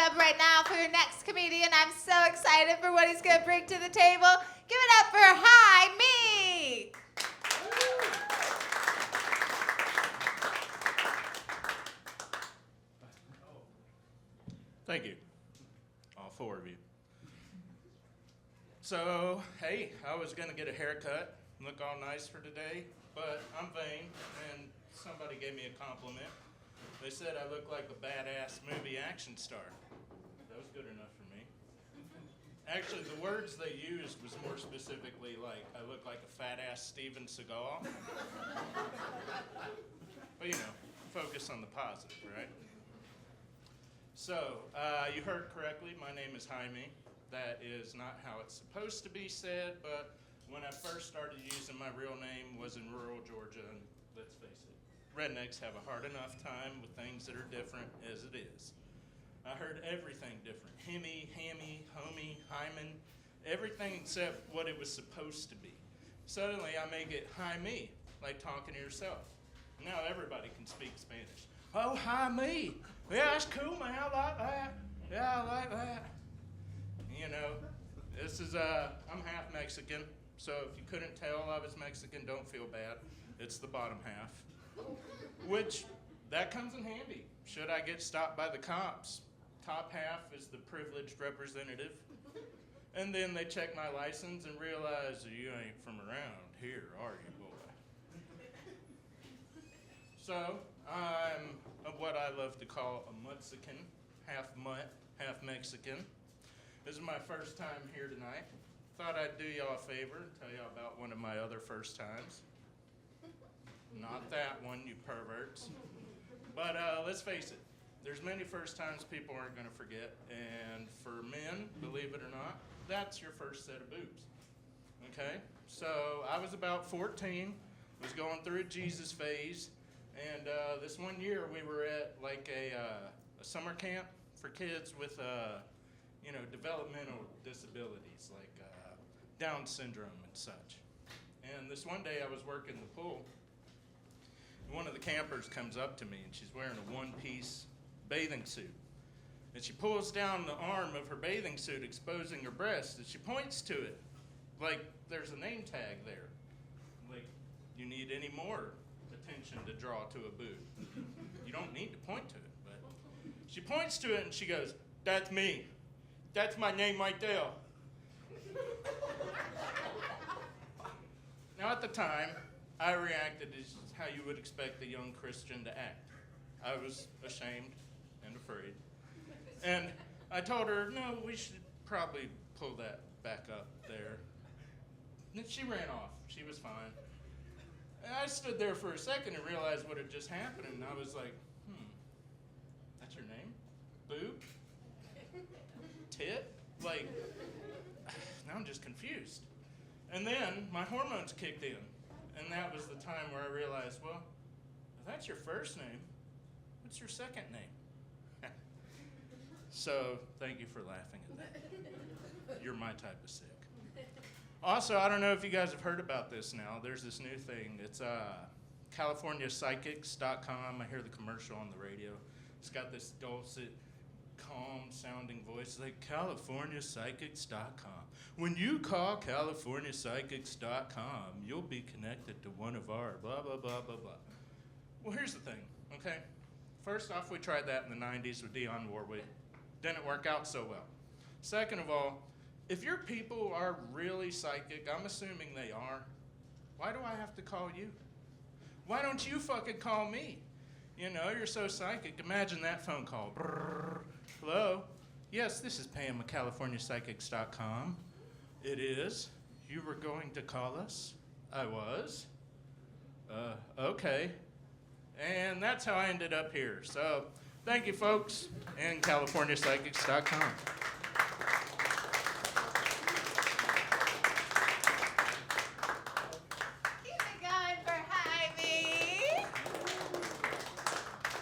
up right now for your next comedian. I'm so excited for what he's going to bring to the table. Give it up for Hi Me. Thank you, all four of you. So, hey, I was gonna get a haircut, look all nice for today, but I'm vain, and somebody gave me a compliment. They said I look like a badass movie action star. That was good enough for me. Actually, the words they used was more specifically like, I look like a fat-ass Steven Seagal. But you know, focus on the positive, right? So, you heard correctly, my name is Jaime. That is not how it's supposed to be said, but when I first started using my real name was in rural Georgia, and let's face it, rednecks have a hard enough time with things that are different as it is. I heard everything different. Hemi, hammy, homie, hymen, everything except what it was supposed to be. Suddenly I make it hi me, like talking to yourself. Now everybody can speak Spanish. Oh, hi me. Yeah, that's cool, man. I like that. Yeah, I like that. You know, this is, I'm half Mexican, so if you couldn't tell I was Mexican, don't feel bad. It's the bottom half. Which, that comes in handy. Should I get stopped by the cops? Top half is the privileged representative. And then they check my license and realize you ain't from around here, are you, boy? So, I'm what I love to call a Mutsican, half mutt, half Mexican. This is my first time here tonight. Thought I'd do y'all a favor and tell y'all about one of my other first times. Not that one, you perverts. But let's face it, there's many first times people aren't gonna forget, and for men, believe it or not, that's your first set of boobs, okay? So I was about 14, was going through a Jesus phase, and this one year we were at like a summer camp for kids with you know, developmental disabilities like Down syndrome and such. And this one day I was working the pool, and one of the campers comes up to me and she's wearing a one-piece bathing suit. And she pulls down the arm of her bathing suit, exposing her breast, and she points to it like there's a name tag there. Like, you need any more attention to draw to a boob. You don't need to point to it, but she points to it and she goes, "That's me. That's my name right there." Now at the time, I reacted as how you would expect a young Christian to act. I was ashamed and afraid. And I told her, no, we should probably pull that back up there. And she ran off. She was fine. And I stood there for a second and realized what had just happened, and I was like, that's your name? Boob? Tit? Like, now I'm just confused. And then my hormones kicked in, and that was the time where I realized, well, if that's your first name, what's your second name? So, thank you for laughing at that. You're my type of sick. Also, I don't know if you guys have heard about this now. There's this new thing. It's CaliforniaPsychics.com. I hear the commercial on the radio. It's got this dulcet, calm-sounding voice like CaliforniaPsychics.com. When you call CaliforniaPsychics.com, you'll be connected to one of our blah, blah, blah, blah, blah. Well, here's the thing, okay? First off, we tried that in the 90s with Dionne Warwick. Didn't work out so well. Second of all, if your people are really psychic, I'm assuming they are, why do I have to call you? Why don't you fucking call me? You know, you're so psychic. Imagine that phone call. Brrr. Hello? Yes, this is Pam at CaliforniaPsychics.com. It is. You were going to call us? I was. Okay. And that's how I ended up here. So, thank you, folks, and CaliforniaPsychics.com.